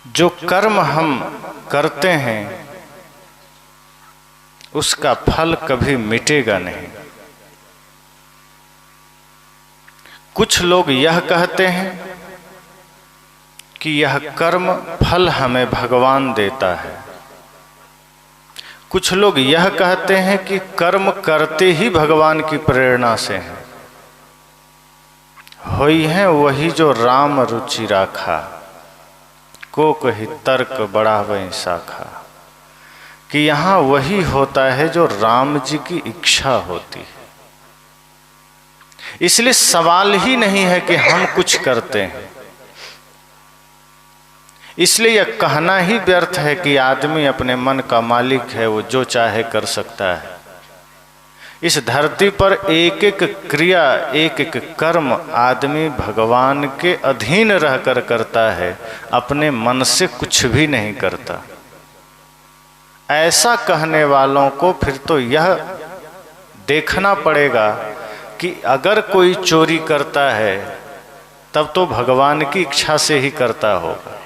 जो कर्म हम करते हैं उसका फल कभी मिटेगा नहीं। कुछ लोग यह कहते हैं कि यह कर्म फल हमें भगवान देता है। कुछ लोग यह कहते हैं कि कर्म करते ही भगवान की प्रेरणा से हैं। होई है वही जो राम रुचि राखा, को कही तर्क बढ़ावे शाखा। कि यहाँ वही होता है जो राम जी की इच्छा होती है। इसलिए सवाल ही नहीं है कि हम कुछ करते हैं। इसलिए यह कहना ही व्यर्थ है कि आदमी अपने मन का मालिक है, वो जो चाहे कर सकता है। इस धरती पर एक एक क्रिया, एक एक कर्म आदमी भगवान के अधीन रहकर करता है, अपने मन से कुछ भी नहीं करता। ऐसा कहने वालों को फिर तो यह देखना पड़ेगा कि अगर कोई चोरी करता है तब तो भगवान की इच्छा से ही करता होगा।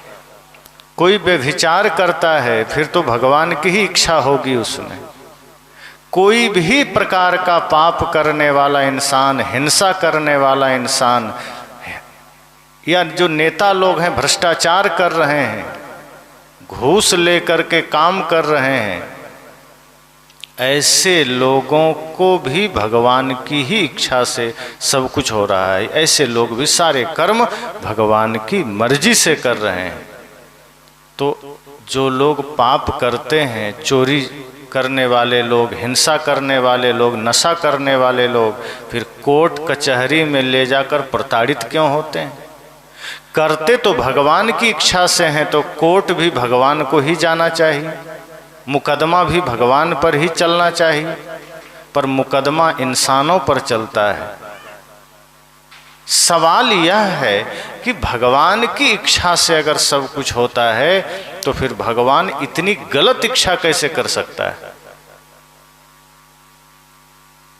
कोई व्यभिचार करता है फिर तो भगवान की ही इच्छा होगी उसमें। कोई भी प्रकार का पाप करने वाला इंसान, हिंसा करने वाला इंसान, या जो नेता लोग हैं भ्रष्टाचार कर रहे हैं, घूस लेकर के काम कर रहे हैं, ऐसे लोगों को भी भगवान की ही इच्छा से सब कुछ हो रहा है। ऐसे लोग भी सारे कर्म भगवान की मर्जी से कर रहे हैं। तो जो लोग पाप करते हैं, चोरी करने वाले लोग, हिंसा करने वाले लोग, नशा करने वाले लोग, फिर कोर्ट कचहरी में ले जाकर प्रताड़ित क्यों होते हैं? करते तो भगवान की इच्छा से हैं, तो कोर्ट भी भगवान को ही जाना चाहिए, मुकदमा भी भगवान पर ही चलना चाहिए। पर मुकदमा इंसानों पर चलता है। सवाल यह है कि भगवान की इच्छा से अगर सब कुछ होता है तो फिर भगवान इतनी गलत इच्छा कैसे कर सकता है?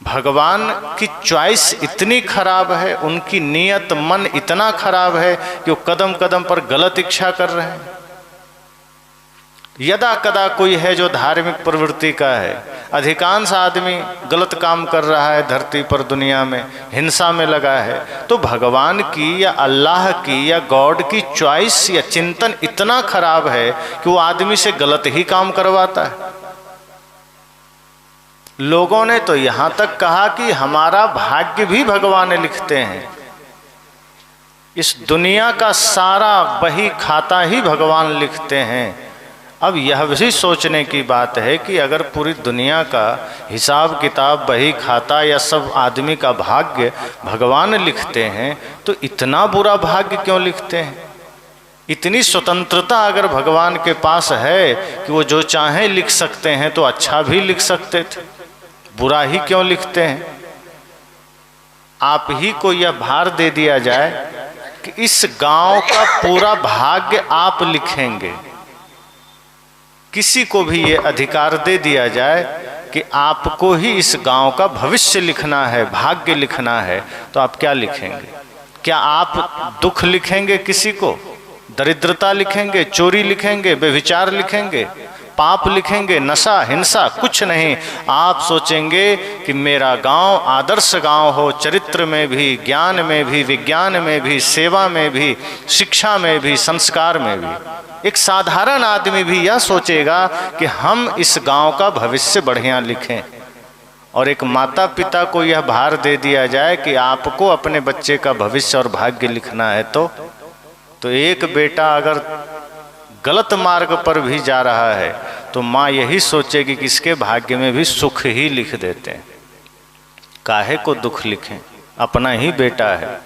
भगवान की चॉइस इतनी खराब है, उनकी नीयत मन इतना खराब है कि वो कदम कदम पर गलत इच्छा कर रहे हैं। यदा कदा कोई है जो धार्मिक प्रवृत्ति का है, अधिकांश आदमी गलत काम कर रहा है धरती पर, दुनिया में हिंसा में लगा है, तो भगवान की या अल्लाह की या गॉड की चॉइस या चिंतन इतना खराब है कि वो आदमी से गलत ही काम करवाता है। लोगों ने तो यहाँ तक कहा कि हमारा भाग्य भी भगवान लिखते हैं। इस दुनिया का सारा बही खाता ही भगवान लिखते हैं। अब यह भी सोचने की बात है कि अगर पूरी दुनिया का हिसाब किताब, बही खाता या सब आदमी का भाग्य भगवान लिखते हैं, तो इतना बुरा भाग्य क्यों लिखते हैं? इतनी स्वतंत्रता अगर भगवान के पास है कि वो जो चाहे लिख सकते हैं, तो अच्छा भी लिख सकते थे, बुरा ही क्यों लिखते हैं? आप ही को यह भार दे दिया जाए कि इस गांव का पूरा भाग्य आप लिखेंगे, किसी को भी ये अधिकार दे दिया जाए कि आपको ही इस गांव का भविष्य लिखना है, भाग्य लिखना है, तो आप क्या लिखेंगे? क्या आप दुख लिखेंगे किसी को? दरिद्रता लिखेंगे? चोरी लिखेंगे? व्यभिचार लिखेंगे? पाप लिखेंगे? नशा, हिंसा? कुछ नहीं। आप सोचेंगे कि मेरा गांव आदर्श गांव हो, चरित्र में भी, ज्ञान में भी, विज्ञान में भी, सेवा में भी, शिक्षा में भी, संस्कार में भी। एक साधारण आदमी भी यह सोचेगा कि हम इस गांव का भविष्य बढ़िया लिखें। और एक माता पिता को यह भार दे दिया जाए कि आपको अपने बच्चे का भविष्य और भाग्य लिखना है, तो एक बेटा अगर गलत मार्ग पर भी जा रहा है तो माँ यही सोचेगी कि इसके भाग्य में भी सुख ही लिख देते हैं, काहे को दुख लिखें, अपना ही बेटा है।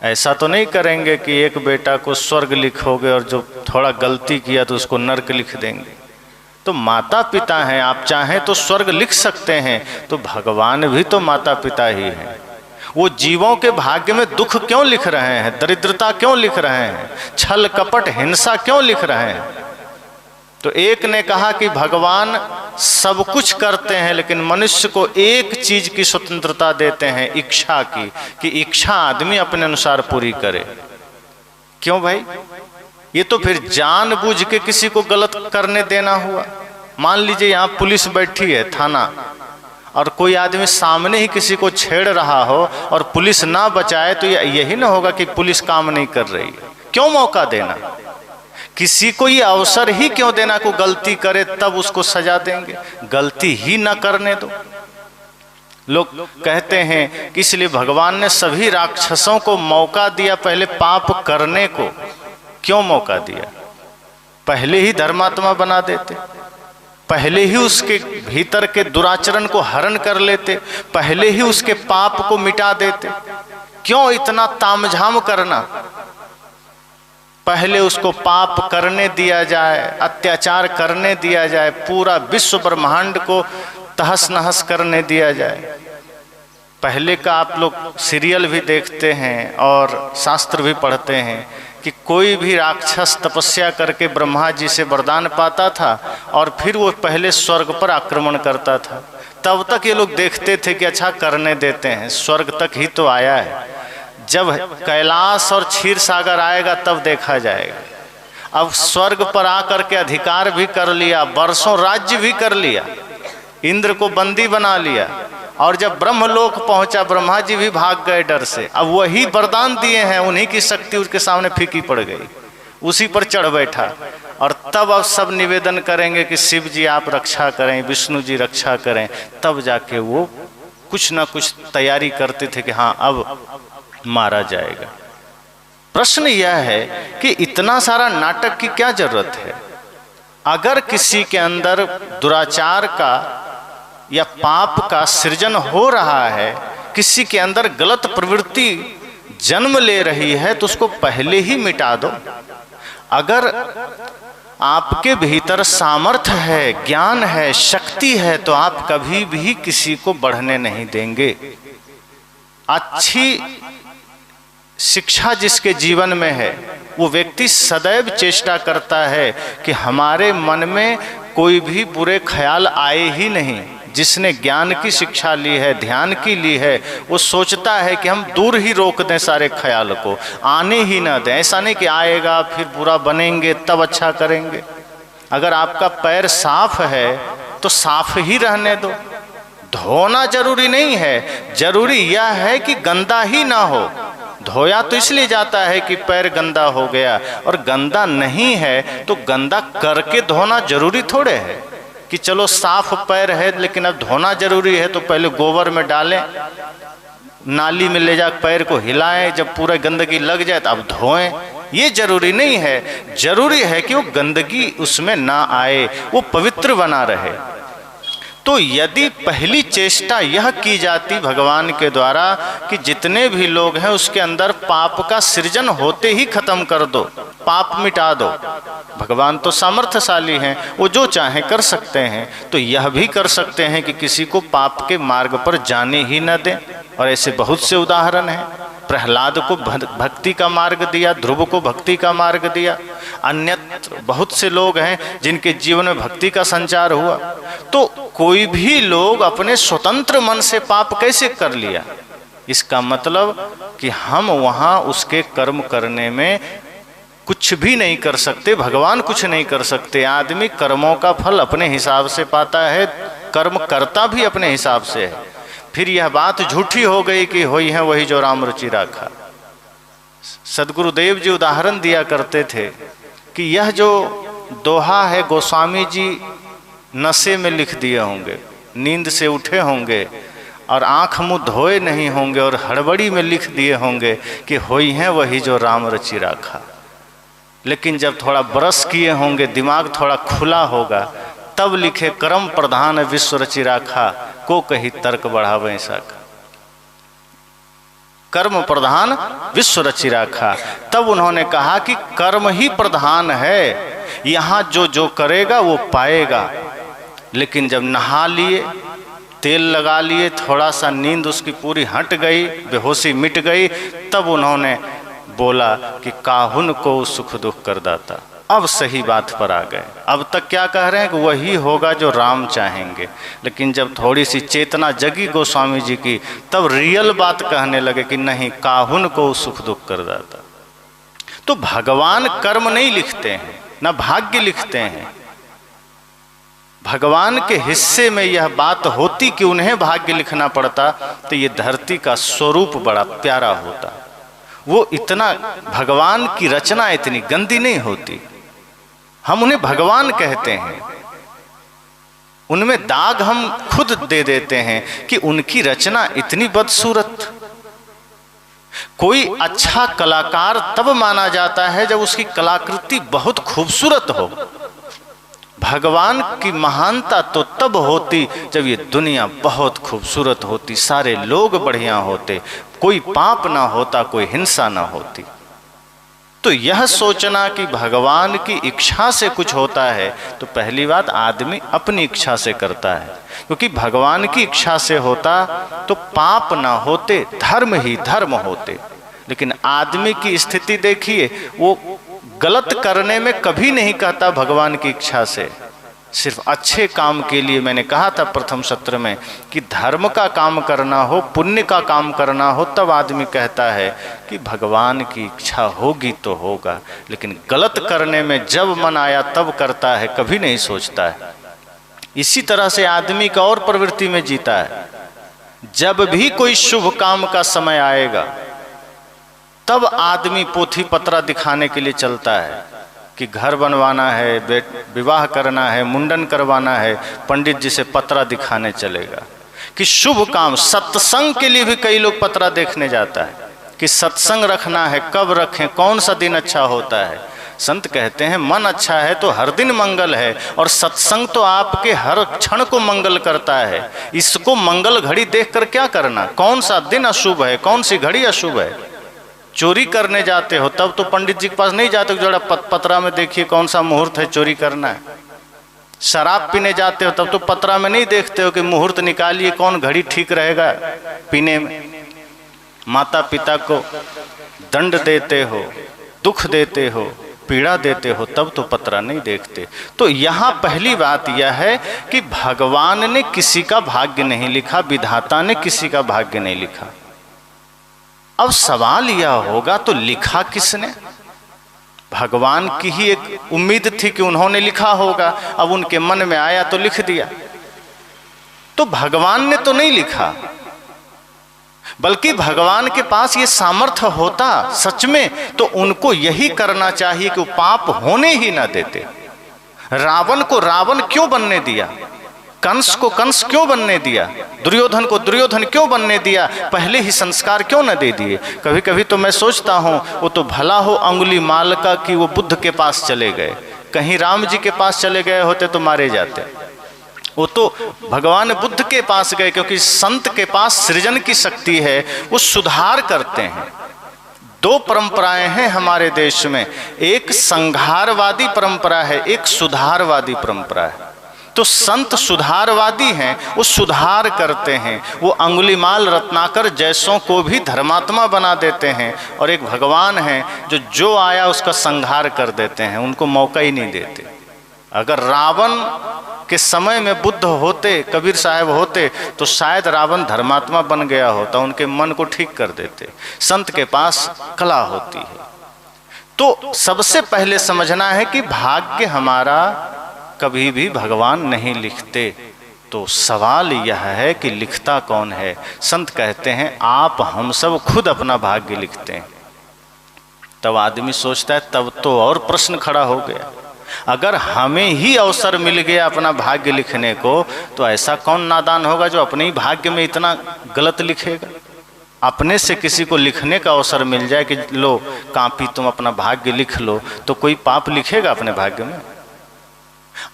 ऐसा तो नहीं करेंगे कि एक बेटा को स्वर्ग लिखोगे और जो थोड़ा गलती किया तो उसको नर्क लिख देंगे। तो माता पिता हैं, आप चाहें तो स्वर्ग लिख सकते हैं, तो भगवान भी तो माता पिता ही हैं। वो जीवों के भाग्य में दुख क्यों लिख रहे हैं? दरिद्रता क्यों लिख रहे हैं? छल कपट हिंसा क्यों लिख रहे हैं? तो एक ने कहा कि भगवान सब कुछ करते हैं, लेकिन मनुष्य को एक चीज की स्वतंत्रता देते हैं, इच्छा की, कि इच्छा आदमी अपने अनुसार पूरी करे। क्यों भाई? ये तो फिर जानबूझ के किसी को गलत करने देना हुआ। मान लीजिए यहाँ पुलिस बैठी है, थाना, और कोई आदमी सामने ही किसी को छेड़ रहा हो और पुलिस ना बचाए, तो यही ना होगा कि पुलिस काम नहीं कर रही है। क्यों मौका देना? किसी को ये अवसर ही क्यों देना को गलती करे तब उसको सजा देंगे? गलती ही ना करने दो। लोग कहते हैं कि इसलिए भगवान ने सभी राक्षसों को मौका दिया पहले पाप करने को। क्यों मौका दिया? पहले ही धर्मात्मा बना देते, पहले ही उसके भीतर के दुराचरण को हरण कर लेते, पहले ही उसके पाप को मिटा देते। क्यों इतना तामझाम करना? पहले उसको पाप करने दिया जाए, अत्याचार करने दिया जाए, पूरा विश्व ब्रह्मांड को तहस नहस करने दिया जाए। पहले का आप लोग सीरियल भी देखते हैं और शास्त्र भी पढ़ते हैं कि कोई भी राक्षस तपस्या करके ब्रह्मा जी से वरदान पाता था और फिर वो पहले स्वर्ग पर आक्रमण करता था। तब तक ये लोग देखते थे कि अच्छा करने देते हैं, स्वर्ग तक ही तो आया है, जब कैलाश और क्षीर सागर आएगा तब देखा जाएगा। अब स्वर्ग पर आकर के अधिकार भी कर लिया, वर्षों राज्य भी कर लिया, इंद्र को बंदी बना लिया, और जब ब्रह्मलोक पहुंचा ब्रह्मा जी भी भाग गए डर से। अब वही वरदान दिए हैं, उन्हीं की शक्ति उसके सामने फीकी पड़ गई, उसी पर चढ़ बैठा। और तब अब सब निवेदन करेंगे कि शिव जी आप रक्षा करें, विष्णु जी रक्षा करें, तब जाके वो कुछ ना कुछ तैयारी करते थे कि हाँ अब मारा जाएगा। प्रश्न यह है कि इतना सारा नाटक की क्या जरूरत है? अगर किसी के अंदर दुराचार का या पाप का सृजन हो रहा है, किसी के अंदर गलत प्रवृत्ति जन्म ले रही है, तो उसको पहले ही मिटा दो। अगर आपके भीतर सामर्थ्य है, ज्ञान है, शक्ति है, तो आप कभी भी किसी को बढ़ने नहीं देंगे। अच्छी शिक्षा जिसके जीवन में है, वो व्यक्ति सदैव चेष्टा करता है कि हमारे मन में कोई भी बुरे ख्याल आए ही नहीं। जिसने ज्ञान की शिक्षा ली है, ध्यान की ली है, वो सोचता है कि हम दूर ही रोक दें सारे ख्याल को, आने ही ना दें। ऐसा नहीं कि आएगा फिर बुरा बनेंगे तब अच्छा करेंगे। अगर आपका पैर साफ है तो साफ ही रहने दो, धोना जरूरी नहीं है, जरूरी यह है कि गंदा ही ना हो। धोया तो इसलिए जाता है कि पैर गंदा हो गया, और गंदा नहीं है तो गंदा करके धोना जरूरी थोड़े है कि चलो साफ पैर है लेकिन अब धोना जरूरी है तो पहले गोबर में डालें, नाली में ले जा पैर को हिलाएं, जब पूरा गंदगी लग जाए तो अब धोएं। ये जरूरी नहीं है, जरूरी है कि वो गंदगी उसमें ना आए, वो पवित्र बना रहे। तो यदि पहली चेष्टा यह की जाती भगवान के द्वारा कि जितने भी लोग हैं उसके अंदर पाप का सृजन होते ही खत्म कर दो, पाप मिटा दो। भगवान तो सामर्थ्यशाली हैं, वो जो चाहे कर सकते हैं, तो यह भी कर सकते हैं कि किसी को पाप के मार्ग पर जाने ही न दें। और ऐसे बहुत से उदाहरण हैं। प्रहलाद को भक्ति का मार्ग दिया, ध्रुव को भक्ति का मार्ग दिया, अन्यत्र बहुत से लोग हैं जिनके जीवन में भक्ति का संचार हुआ। तो कोई भी लोग अपने स्वतंत्र मन से पाप कैसे कर लिया? इसका मतलब कि हम वहाँ उसके कर्म करने में कुछ भी नहीं कर सकते, भगवान कुछ नहीं कर सकते। आदमी कर्मों का फल अपने हिसाब से पाता है, कर्म करता भी अपने हिसाब से है। फिर यह बात झूठी हो गई कि होई है वही जो राम रुचि राखा। सदगुरुदेव जी उदाहरण दिया करते थे कि यह जो दोहा है गोस्वामी जी नशे में लिख दिए होंगे, नींद से उठे होंगे और आँख मुँह धोए नहीं होंगे और हड़बड़ी में लिख दिए होंगे कि होई है वही जो राम रचि राखा। लेकिन जब थोड़ा ब्रश किए होंगे, दिमाग थोड़ा खुला होगा, तब लिखे कर्म प्रधान विश्व रचि राखा, को कही तर्क बढ़ावे सका। कर्म प्रधान विश्व रचि राखा। तब उन्होंने कहा कि कर्म ही प्रधान है, यहाँ जो जो करेगा वो पाएगा। लेकिन जब नहा लिए, तेल लगा लिए, थोड़ा सा नींद उसकी पूरी हट गई, बेहोशी मिट गई, तब उन्होंने बोला कि काहुन को सुख दुख कर दाता। अब सही बात पर आ गए। अब तक क्या कह रहे हैं कि वही होगा जो राम चाहेंगे, लेकिन जब थोड़ी सी चेतना जगी गोस्वामी जी की, तब रियल बात कहने लगे कि नहीं, काहुन को सुख दुख कर दाता। तो भगवान कर्म नहीं लिखते हैं, ना भाग्य लिखते हैं। भगवान के हिस्से में यह बात होती कि उन्हें भाग्य लिखना पड़ता तो ये धरती का स्वरूप बड़ा प्यारा होता। वो इतना, भगवान की रचना इतनी गंदी नहीं होती। हम उन्हें भगवान कहते हैं, उनमें दाग हम खुद दे देते हैं कि उनकी रचना इतनी बदसूरत। कोई अच्छा कलाकार तब माना जाता है जब उसकी कलाकृति बहुत खूबसूरत हो। भगवान की महानता तो तब होती जब ये दुनिया बहुत खूबसूरत होती, सारे लोग बढ़िया होते, कोई पाप ना होता, कोई हिंसा ना होती। तो यह सोचना कि भगवान की इच्छा से कुछ होता है, तो पहली बात आदमी अपनी इच्छा से करता है, क्योंकि भगवान की इच्छा से होता तो पाप ना होते, धर्म ही धर्म होते। लेकिन आदमी की स्थिति देखिए, वो गलत करने में कभी नहीं कहता भगवान की इच्छा से, सिर्फ अच्छे काम के लिए। मैंने कहा था प्रथम सत्र में कि धर्म का काम करना हो, पुण्य का काम करना हो, तब आदमी कहता है कि भगवान की इच्छा होगी तो होगा। लेकिन गलत करने में जब मन आया तब करता है, कभी नहीं सोचता है। इसी तरह से आदमी का और प्रवृत्ति में जीता है। जब भी कोई शुभ काम का समय आएगा तब आदमी पोथी पत्रा दिखाने के लिए चलता है कि घर बनवाना है, विवाह करना है, मुंडन करवाना है, पंडित जी से पत्रा दिखाने चलेगा। कि शुभ काम, सत्संग के लिए भी कई लोग पत्रा देखने जाता है कि सत्संग रखना है, कब रखें, कौन सा दिन अच्छा होता है। संत कहते हैं मन अच्छा है तो हर दिन मंगल है, और सत्संग तो आपके हर क्षण को मंगल करता है। इसको मंगल घड़ी देखकर क्या करना, कौन सा दिन अशुभ है, कौन सी घड़ी अशुभ है। चोरी करने जाते हो तब तो पंडित जी के पास नहीं जाते, जरा पत्रा में देखिए कौन सा मुहूर्त है चोरी करना है। शराब पीने जाते हो तब तो पत्रा में नहीं देखते हो कि मुहूर्त निकालिए, कौन घड़ी ठीक रहेगा पीने में। माता पिता को दंड देते हो, दुख देते हो, पीड़ा देते हो, तब तो पत्रा नहीं देखते। तो यहाँ पहली बात यह है कि भगवान ने किसी का भाग्य नहीं लिखा, विधाता ने किसी का भाग्य नहीं लिखा। अब सवाल यह होगा तो लिखा किसने? भगवान की ही एक उम्मीद थी कि उन्होंने लिखा होगा, अब उनके मन में आया तो लिख दिया। तो भगवान ने तो नहीं लिखा, बल्कि भगवान के पास ये सामर्थ्य होता सच में तो उनको यही करना चाहिए कि वो पाप होने ही ना देते। रावण को रावण क्यों बनने दिया, कंस को कंस क्यों बनने दिया, दुर्योधन को दुर्योधन क्यों बनने दिया, पहले ही संस्कार क्यों न दे दिए। कभी कभी तो मैं सोचता हूँ वो तो भला हो अंगुलीमाल का कि वो बुद्ध के पास चले गए, कहीं राम जी के पास चले गए होते तो मारे जाते। वो तो भगवान बुद्ध के पास गए क्योंकि संत के पास सृजन की शक्ति है, वो सुधार करते हैं। दो परंपराएं हैं हमारे देश में, एक संहारवादी परंपरा है, एक सुधारवादी परंपरा है। तो संत सुधारवादी हैं, वो सुधार करते हैं, वो अंगुलीमाल रत्नाकर जैसों को भी धर्मात्मा बना देते हैं। और एक भगवान हैं जो आया उसका संहार कर देते हैं, उनको मौका ही नहीं देते। अगर रावण के समय में बुद्ध होते, कबीर साहब होते, तो शायद रावण धर्मात्मा बन गया होता, उनके मन को ठीक कर देते। संत के पास कला होती है। तो सबसे पहले समझना है कि भाग्य हमारा कभी भी भगवान नहीं लिखते। तो सवाल यह है कि लिखता कौन है? संत कहते हैं आप हम सब खुद अपना भाग्य लिखते हैं। तब आदमी सोचता है तब तो और प्रश्न खड़ा हो गया, अगर हमें ही अवसर मिल गया अपना भाग्य लिखने को, तो ऐसा कौन नादान होगा जो अपने ही भाग्य में इतना गलत लिखेगा। अपने से किसी को लिखने का अवसर मिल जाए कि लो कॉपी तुम अपना भाग्य लिख लो, तो कोई पाप लिखेगा अपने भाग्य में?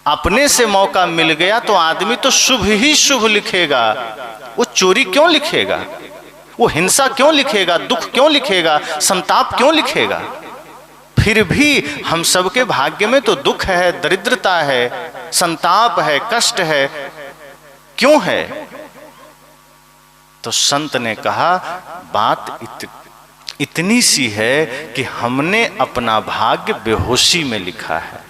अपने से मौका मिल गया तो आदमी तो शुभ ही शुभ लिखेगा। वो चोरी क्यों लिखेगा, वो हिंसा क्यों लिखेगा, दुख क्यों लिखेगा, संताप क्यों लिखेगा? फिर भी हम सबके भाग्य में तो दुख है, दरिद्रता है, संताप है, कष्ट है, क्यों है? तो संत ने कहा बात इतनी सी है कि हमने अपना भाग्य बेहोशी में लिखा है।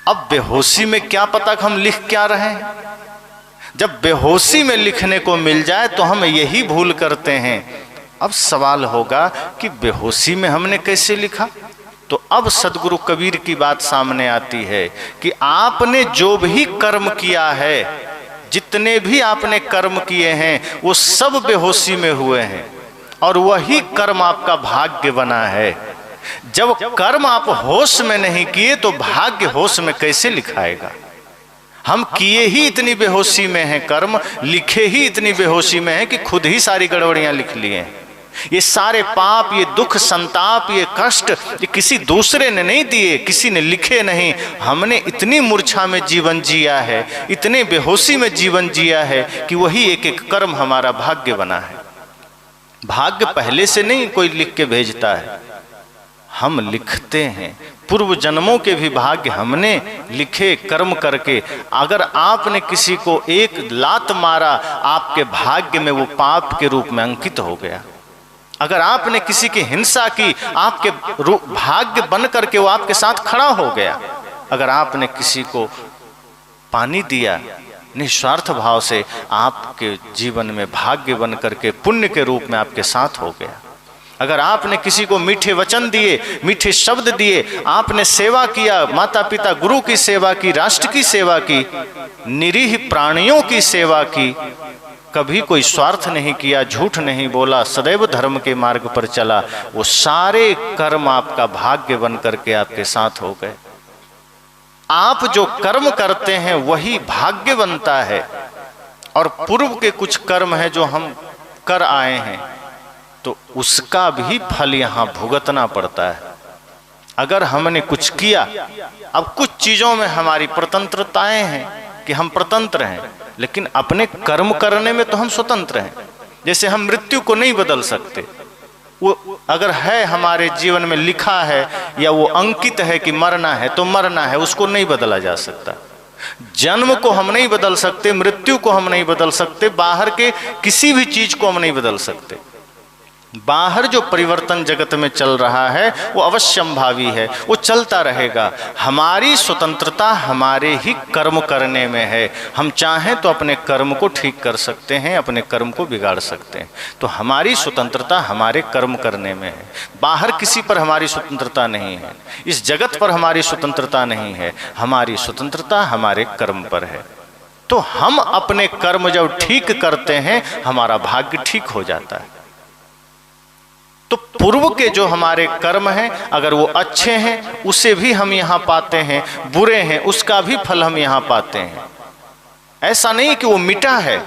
अब बेहोशी में क्या पता कि हम लिख क्या रहे हैं। जब बेहोशी में लिखने को मिल जाए तो हम यही भूल करते हैं अब सवाल होगा कि बेहोशी में हमने कैसे लिखा? तो अब सदगुरु कबीर की बात सामने आती है कि आपने जो भी कर्म किया है, जितने भी आपने कर्म किए हैं, वो सब बेहोशी में हुए हैं और वही कर्म आपका भाग्य बना है। जब कर्म आप होश में नहीं किए तो भाग्य होश में कैसे लिखाएगा? हम किए ही इतनी बेहोशी में हैं, कर्म लिखे ही इतनी बेहोशी में हैं कि खुद ही सारी गड़बड़ियां लिख लिए हैं। ये सारे पाप, ये दुख, संताप, ये कष्ट, ये किसी दूसरे ने नहीं दिए, किसी ने लिखे नहीं। हमने इतनी मूर्छा में जीवन जिया है, इतने बेहोशी में जीवन जिया है कि वही एक एक कर्म हमारा भाग्य बना है। भाग्य पहले से नहीं कोई लिख के भेजता है, हम लिखते हैं। पूर्व जन्मों के भी भाग्य हमने लिखे कर्म करके। अगर आपने किसी को एक लात मारा, आपके भाग्य में वो पाप के रूप में अंकित हो गया। अगर आपने किसी की हिंसा की, आपके भाग्य बन करके वो आपके साथ खड़ा हो गया। अगर आपने किसी को पानी दिया निस्वार्थ भाव से, आपके जीवन में भाग्य बन करके पुण्य के रूप में आपके साथ हो गया। अगर आपने किसी को मीठे वचन दिए, मीठे शब्द दिए, आपने सेवा किया, माता पिता गुरु की सेवा की, राष्ट्र की सेवा की, निरीह प्राणियों की सेवा की, कभी कोई स्वार्थ नहीं किया, झूठ नहीं बोला, सदैव धर्म के मार्ग पर चला, वो सारे कर्म आपका भाग्य बन करके आपके साथ हो गए। आप जो कर्म करते हैं वही भाग्य बनता है। और पूर्व के कुछ कर्म है जो हम कर आए हैं, तो उसका भी फल यहाँ भुगतना पड़ता है। अगर हमने कुछ किया, अब कुछ चीजों में हमारी स्वतंत्रताएं हैं कि हम स्वतंत्र हैं, लेकिन अपने कर्म करने में तो हम स्वतंत्र हैं। जैसे हम मृत्यु को नहीं बदल सकते, वो अगर है हमारे जीवन में लिखा है या वो अंकित है कि मरना है तो मरना है, उसको नहीं बदला जा सकता। जन्म को हम नहीं बदल सकते, मृत्यु को हम नहीं बदल सकते, बाहर के किसी भी चीज को हम नहीं बदल सकते। बाहर जो परिवर्तन जगत में चल रहा है वो अवश्यंभावी है, वो चलता रहेगा। हमारी स्वतंत्रता हमारे ही कर्म करने में है। हम चाहें तो अपने कर्म को ठीक कर सकते हैं, अपने कर्म को बिगाड़ सकते हैं। तो हमारी स्वतंत्रता हमारे कर्म करने में है। बाहर किसी पर हमारी स्वतंत्रता नहीं है, इस जगत पर हमारी स्वतंत्रता नहीं है। हमारी स्वतंत्रता हमारे कर्म पर है। तो हम अपने कर्म जब ठीक करते हैं, हमारा भाग्य ठीक हो जाता है। तो पूर्व के जो हमारे कर्म हैं, अगर वो अच्छे हैं उसे भी हम यहाँ पाते हैं, बुरे हैं उसका भी फल हम यहाँ पाते हैं। ऐसा नहीं कि वो मिटा है,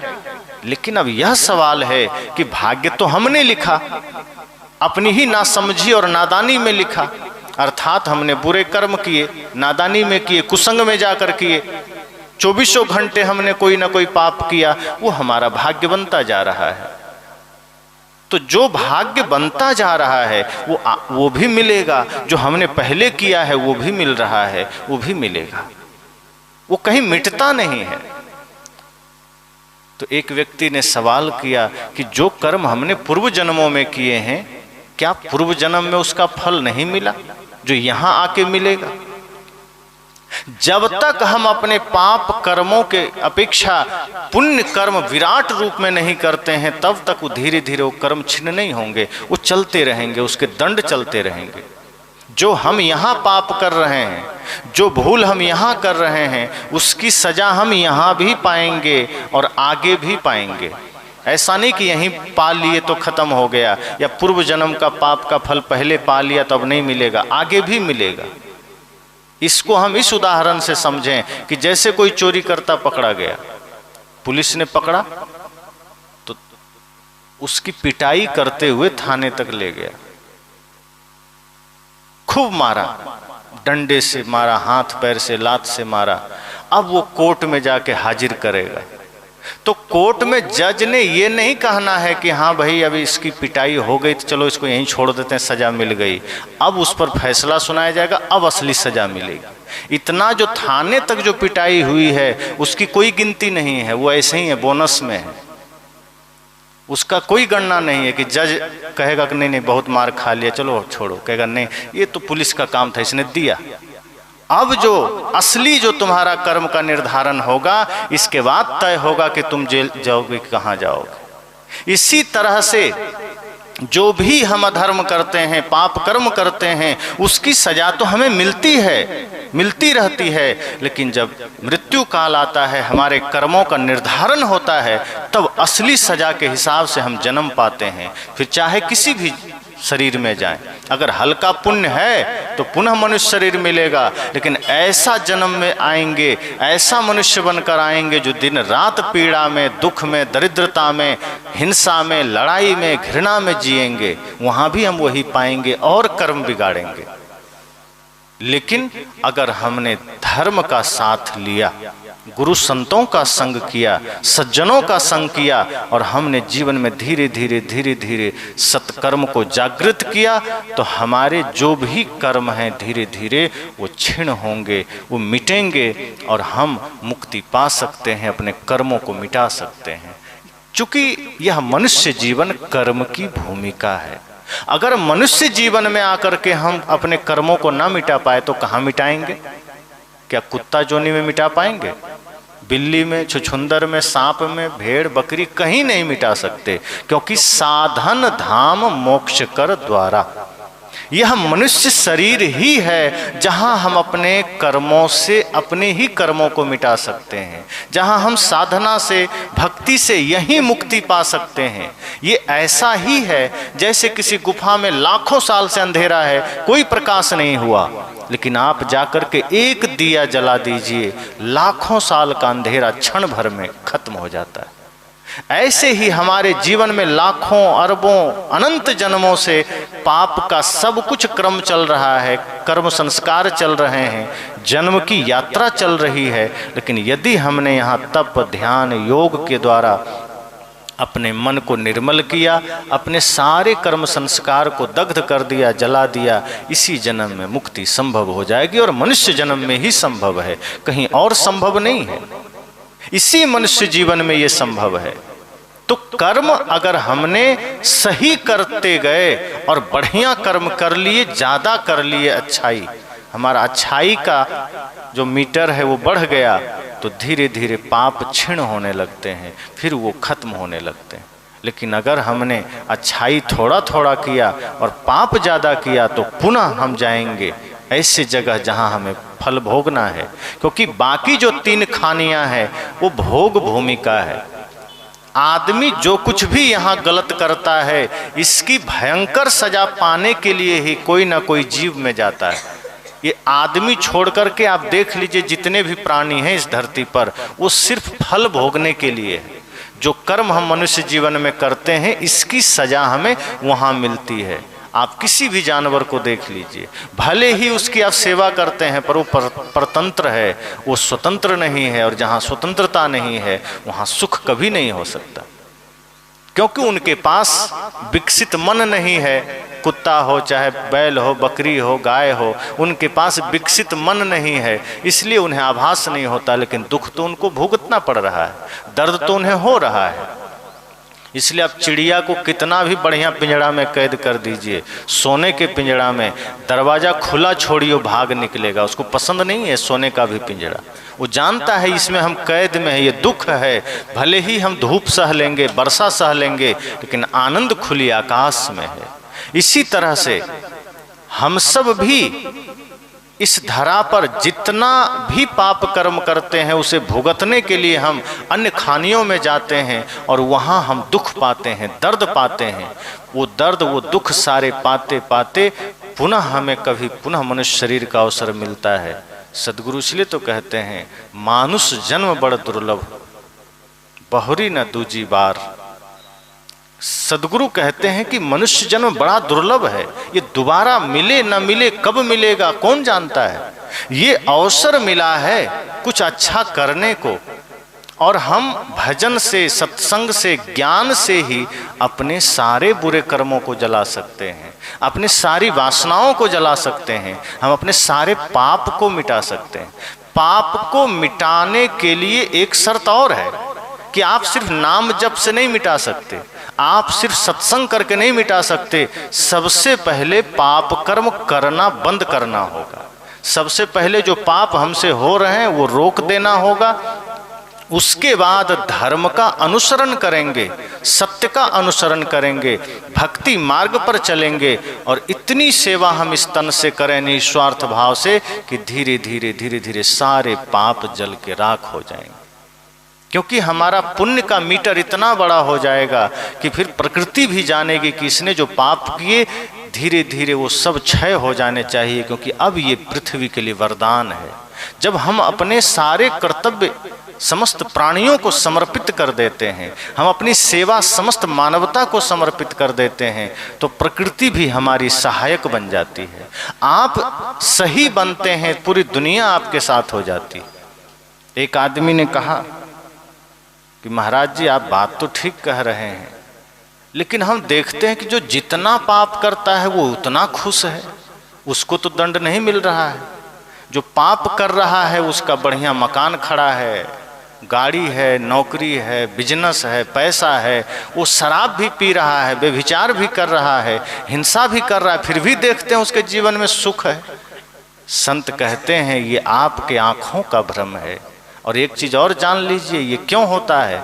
लेकिन अब यह सवाल है कि भाग्य तो हमने लिखा, अपनी ही नासमझी और नादानी में लिखा। अर्थात हमने बुरे कर्म किए, नादानी में किए, कुसंग में जाकर किए, 24 घंटे हमने कोई ना कोई पाप किया, वो हमारा भाग्य बनता जा रहा है। तो जो भाग्य बनता जा रहा है वो भी मिलेगा, जो हमने पहले किया है वो भी मिल रहा है, वो भी मिलेगा, वो कहीं मिटता नहीं है। तो एक व्यक्ति ने सवाल किया कि जो कर्म हमने पूर्व जन्मों में किए हैं, क्या पूर्व जन्म में उसका फल नहीं मिला जो यहाँ आके मिलेगा? जब तक हम अपने पाप कर्मों के अपेक्षा पुण्य कर्म विराट रूप में नहीं करते हैं, तब तक वो धीरे धीरे वो कर्म छिन्न नहीं होंगे, वो चलते रहेंगे, उसके दंड चलते रहेंगे। जो हम यहाँ पाप कर रहे हैं, जो भूल हम यहाँ कर रहे हैं, उसकी सजा हम यहाँ भी पाएंगे और आगे भी पाएंगे। ऐसा नहीं कि यहीं पा लिए तो खत्म हो गया, या पूर्व जन्म का पाप का फल पहले पा लिया तो अब नहीं मिलेगा, आगे भी मिलेगा। इसको हम इस उदाहरण से समझें कि जैसे कोई चोरी करता पकड़ा गया, पुलिस ने पकड़ा तो उसकी पिटाई करते हुए थाने तक ले गया, खूब मारा, डंडे से मारा, हाथ पैर से लात से मारा। अब वो कोर्ट में जाके हाजिर करेगा, तो कोर्ट में जज ने ये नहीं कहना है कि हाँ भाई अभी इसकी पिटाई हो गई तो चलो इसको यहीं छोड़ देते हैं, सजा मिल गई। अब उस पर फैसला सुनाया जाएगा, अब असली सजा मिलेगी। इतना जो थाने तक जो पिटाई हुई है उसकी कोई गिनती नहीं है, वो ऐसे ही है, बोनस में है, उसका कोई गणना नहीं है कि जज कहेगा कि नहीं नहीं बहुत मार खा लिया चलो छोड़ो, कहेगा नहीं ये तो पुलिस का काम था इसने दिया। अब जो असली जो तुम्हारा कर्म का निर्धारण होगा, इसके बाद तय होगा कि तुम जेल जाओगे कहाँ जाओगे। इसी तरह से जो भी हम अधर्म करते हैं, पाप कर्म करते हैं, उसकी सजा तो हमें मिलती है, मिलती रहती है। लेकिन जब मृत्यु काल आता है, हमारे कर्मों का निर्धारण होता है, तब असली सजा के हिसाब से हम जन्म पाते हैं। फिर चाहे किसी भी शरीर में जाएं, अगर हल्का पुण्य है तो पुनः मनुष्य शरीर मिलेगा, लेकिन ऐसा जन्म में आएंगे, ऐसा मनुष्य बनकर आएंगे जो दिन रात पीड़ा में, दुख में, दरिद्रता में, हिंसा में, लड़ाई में, घृणा में जिएंगे। वहां भी हम वही पाएंगे और कर्म बिगाड़ेंगे। लेकिन अगर हमने धर्म का साथ लिया, गुरु संतों का संग किया, सज्जनों का संग किया, और हमने जीवन में धीरे धीरे धीरे धीरे सत्कर्म को जागृत किया, तो हमारे जो भी कर्म हैं धीरे धीरे वो क्षीण होंगे, वो मिटेंगे, और हम मुक्ति पा सकते हैं, अपने कर्मों को मिटा सकते हैं। चूंकि यह मनुष्य जीवन कर्म की भूमिका है। अगर मनुष्य जीवन में आकर के हम अपने कर्मों को ना मिटा पाए तो कहाँ मिटाएंगे? क्या कुत्ता जोनी में मिटा पाएंगे? बिल्ली में, छुछुंदर में, सांप में, भेड़ बकरी कहीं नहीं मिटा सकते, क्योंकि साधन धाम मोक्ष कर द्वारा। यह मनुष्य शरीर ही है जहां हम अपने कर्मों से अपने ही कर्मों को मिटा सकते हैं, जहां हम साधना से, भक्ति से यही मुक्ति पा सकते हैं। ये ऐसा ही है जैसे किसी गुफा में लाखों साल से अंधेरा है, कोई प्रकाश नहीं हुआ, लेकिन आप जाकर के एक दिया जला दीजिए, लाखों साल का अंधेरा क्षण भर में खत्म हो जाता है। ऐसे ही हमारे जीवन में लाखों, अरबों, अनंत जन्मों से पाप का सब कुछ क्रम चल रहा है, कर्म संस्कार चल रहे हैं, जन्म की यात्रा चल रही है। लेकिन यदि हमने यहाँ तप, ध्यान, योग के द्वारा अपने मन को निर्मल किया, अपने सारे कर्म संस्कार को दग्ध कर दिया, जला दिया, इसी जन्म में मुक्ति संभव हो जाएगी। और मनुष्य जन्म में ही संभव है, कहीं और संभव नहीं है। इसी मनुष्य जीवन में ये संभव है। तो कर्म अगर हमने सही करते गए और बढ़िया कर्म कर लिए, ज्यादा कर लिए, अच्छाई, हमारा अच्छाई का जो मीटर है वो बढ़ गया, तो धीरे धीरे पाप क्षीण होने लगते हैं, फिर वो खत्म होने लगते हैं। लेकिन अगर हमने अच्छाई थोड़ा थोड़ा किया और पाप ज्यादा किया, तो पुनः हम जाएंगे ऐसी जगह जहां हमें फल भोगना है। क्योंकि बाकी जो 3 खानियां हैं वो भोग भूमिका है। आदमी जो कुछ भी यहाँ गलत करता है, इसकी भयंकर सजा पाने के लिए ही कोई ना कोई जीव में जाता है। ये आदमी छोड़ करके आप देख लीजिए, जितने भी प्राणी हैं इस धरती पर, वो सिर्फ फल भोगने के लिए है। जो कर्म हम मनुष्य जीवन में करते हैं, इसकी सजा हमें वहाँ मिलती है। आप किसी भी जानवर को देख लीजिए, भले ही उसकी आप सेवा करते हैं, पर वो परतंत्र है, वो स्वतंत्र नहीं है। और जहाँ स्वतंत्रता नहीं है वहाँ सुख कभी नहीं हो सकता, क्योंकि उनके पास विकसित मन नहीं है। कुत्ता हो, चाहे बैल हो, बकरी हो, गाय हो, उनके पास विकसित मन नहीं है, इसलिए उन्हें आभास नहीं होता। लेकिन दुख तो उनको भुगतना पड़ रहा है, दर्द तो उन्हें हो रहा है। इसलिए आप चिड़िया को कितना भी बढ़िया पिंजड़ा में कैद कर दीजिए, सोने के पिंजड़ा में दरवाज़ा खुला छोड़िए, भाग निकलेगा। उसको पसंद नहीं है सोने का भी पिंजड़ा। वो जानता है इसमें हम कैद में है, ये दुख है। भले ही हम धूप सह लेंगे, वर्षा सह लेंगे, लेकिन आनंद खुली आकाश में है। इसी तरह से हम सब भी इस धरा पर जितना भी पाप कर्म करते हैं, उसे भुगतने के लिए हम अन्य खानियों में जाते हैं, और वहाँ हम दुख पाते हैं, दर्द पाते हैं। वो दर्द, वो दुख सारे पाते पाते पुनः हमें कभी पुनः मनुष्य शरीर का अवसर मिलता है। सदगुरु इसलिए तो कहते हैं, मानुष जन्म बड़ दुर्लभ, बहुरी न दूजी बार। सदगुरु कहते हैं कि मनुष्य जन्म बड़ा दुर्लभ है, ये दोबारा मिले न मिले, कब मिलेगा कौन जानता है। ये अवसर मिला है कुछ अच्छा करने को, और हम भजन से, सत्संग से, ज्ञान से ही अपने सारे बुरे कर्मों को जला सकते हैं, अपने सारी वासनाओं को जला सकते हैं, हम अपने सारे पाप को मिटा सकते हैं। पाप को मिटाने के लिए एक शर्त और है कि आप सिर्फ नाम जप से नहीं मिटा सकते, आप सिर्फ सत्संग करके नहीं मिटा सकते। सबसे पहले पाप कर्म करना बंद करना होगा। सबसे पहले जो पाप हमसे हो रहे हैं वो रोक देना होगा, उसके बाद धर्म का अनुसरण करेंगे, सत्य का अनुसरण करेंगे, भक्ति मार्ग पर चलेंगे और इतनी सेवा हम इस तन से करें निस्वार्थ भाव से कि धीरे धीरे धीरे धीरे सारे पाप जल के राख हो जाएंगे। क्योंकि हमारा पुण्य का मीटर इतना बड़ा हो जाएगा कि फिर प्रकृति भी जानेगी कि इसने जो पाप किए धीरे धीरे वो सब क्षय हो जाने चाहिए, क्योंकि अब ये पृथ्वी के लिए वरदान है। जब हम अपने सारे कर्तव्य समस्त प्राणियों को समर्पित कर देते हैं, हम अपनी सेवा समस्त मानवता को समर्पित कर देते हैं, तो प्रकृति भी हमारी सहायक बन जाती है। आप सही बनते हैं, पूरी दुनिया आपके साथ हो जाती है। एक आदमी ने कहा कि महाराज जी आप बात तो ठीक कह रहे हैं, लेकिन हम देखते हैं कि जो जितना पाप करता है वो उतना खुश है, उसको तो दंड नहीं मिल रहा है। जो पाप कर रहा है उसका बढ़िया मकान खड़ा है, गाड़ी है, नौकरी है, बिजनेस है, पैसा है, वो शराब भी पी रहा है, व्यभिचार भी कर रहा है, हिंसा भी कर रहा है, फिर भी देखते हैं उसके जीवन में सुख है। संत कहते हैं ये आपके आँखों का भ्रम है। और एक चीज और जान लीजिए, ये क्यों होता है।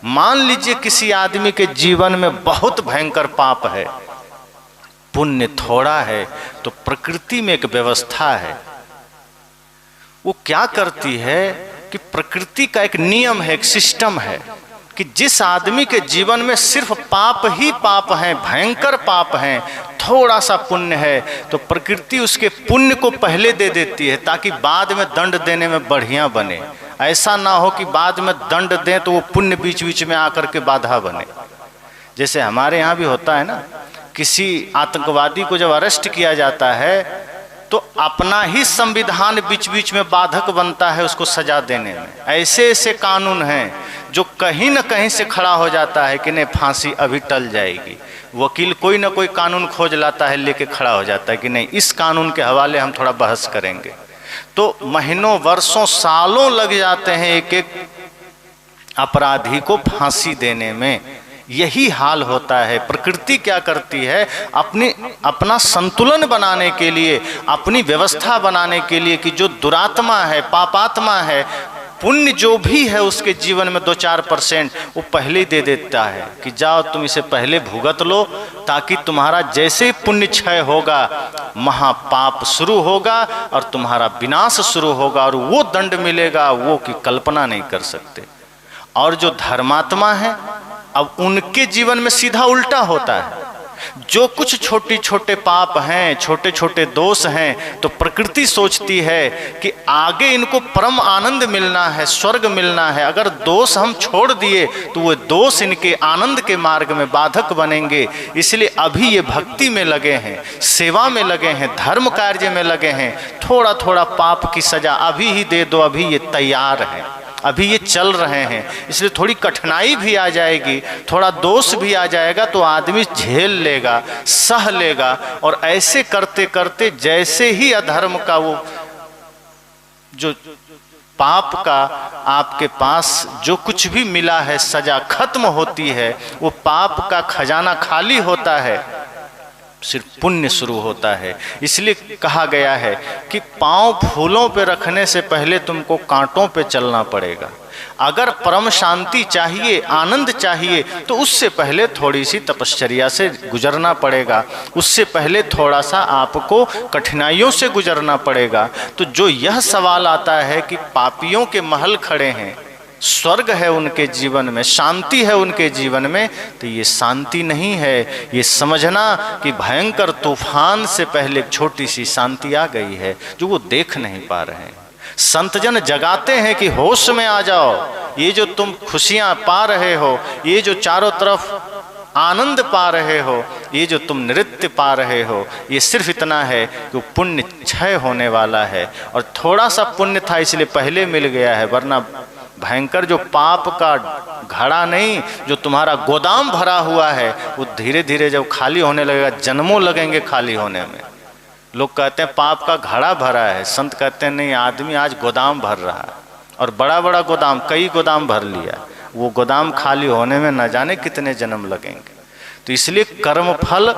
मान लीजिए किसी आदमी के जीवन में बहुत भयंकर पाप है, पुण्य थोड़ा है, तो प्रकृति में एक व्यवस्था है। वो क्या करती है कि प्रकृति का एक नियम है, एक सिस्टम है कि जिस आदमी के जीवन में सिर्फ पाप ही पाप हैं, भयंकर पाप हैं, थोड़ा सा पुण्य है, तो प्रकृति उसके पुण्य को पहले दे देती है ताकि बाद में दंड देने में बढ़िया बने। ऐसा ना हो कि बाद में दंड दें तो वो पुण्य बीच बीच में आकर के बाधा बने। जैसे हमारे यहाँ भी होता है ना, किसी आतंकवादी को जब अरेस्ट किया जाता है तो अपना ही संविधान बीच बीच में बाधक बनता है उसको सजा देने में। ऐसे ऐसे कानून हैं जो कहीं न कहीं से खड़ा हो जाता है कि नहीं फांसी अभी टल जाएगी। वकील कोई ना कोई कानून खोज लाता है, लेके खड़ा हो जाता है कि नहीं इस कानून के हवाले हम थोड़ा बहस करेंगे। तो महीनों वर्षों सालों लग जाते हैं एक एक अपराधी को फांसी देने में। यही हाल होता है। प्रकृति क्या करती है, अपना संतुलन बनाने के लिए, अपनी व्यवस्था बनाने के लिए कि जो दुरात्मा है, पापात्मा है, पुण्य जो भी है उसके जीवन में 2-4% वो पहले ही दे देता है कि जाओ तुम इसे पहले भुगत लो, ताकि तुम्हारा जैसे पुण्य क्षय होगा महापाप शुरू होगा और तुम्हारा विनाश शुरू होगा और वो दंड मिलेगा वो कि कल्पना नहीं कर सकते। और जो धर्मात्मा है अब उनके जीवन में सीधा उल्टा होता है। जो कुछ छोटे छोटे पाप हैं, छोटे छोटे दोष हैं, तो प्रकृति सोचती है कि आगे इनको परम आनंद मिलना है, स्वर्ग मिलना है। अगर दोष हम छोड़ दिए तो वो दोष इनके आनंद के मार्ग में बाधक बनेंगे। इसलिए अभी ये भक्ति में लगे हैं, सेवा में लगे हैं, धर्म कार्य में लगे हैं। थोड़ा थोड़ा पाप की सजा अभी ही दे दो, अभी ये तैयार है, अभी ये चल रहे हैं। इसलिए थोड़ी कठिनाई भी आ जाएगी, थोड़ा दोष भी आ जाएगा, तो आदमी झेल लेगा, सह लेगा। और ऐसे करते करते जैसे ही अधर्म का वो जो पाप का आपके पास जो कुछ भी मिला है सजा खत्म होती है, वो पाप का खजाना खाली होता है, सिर्फ पुण्य शुरू होता है। इसलिए कहा गया है कि पांव फूलों पे रखने से पहले तुमको कांटों पे चलना पड़ेगा। अगर परम शांति चाहिए, आनंद चाहिए, तो उससे पहले थोड़ी सी तपश्चर्या से गुजरना पड़ेगा, उससे पहले थोड़ा सा आपको कठिनाइयों से गुजरना पड़ेगा। तो जो यह सवाल आता है कि पापियों के महल खड़े हैं, स्वर्ग है उनके जीवन में, शांति है उनके जीवन में, तो ये शांति नहीं है। ये समझना कि भयंकर तूफान से पहले एक छोटी सी शांति आ गई है जो वो देख नहीं पा रहे हैं। संतजन जगाते हैं कि होश में आ जाओ, ये जो तुम खुशियां पा रहे हो, ये जो चारों तरफ आनंद पा रहे हो, ये जो तुम नृत्य पा रहे हो, ये सिर्फ इतना है कि पुण्य क्षय होने वाला है। और थोड़ा सा पुण्य था इसलिए पहले मिल गया है, वरना भयंकर जो पाप का घड़ा नहीं, जो तुम्हारा गोदाम भरा हुआ है, वो धीरे धीरे जब खाली होने लगेगा, जन्मों लगेंगे खाली होने में। लोग कहते हैं पाप का घड़ा भरा है, संत कहते हैं नहीं, आदमी आज गोदाम भर रहा है, और बड़ा बड़ा गोदाम, कई गोदाम भर लिया, वो गोदाम खाली होने में न जाने कितने जन्म लगेंगे। तो इसलिए कर्म फल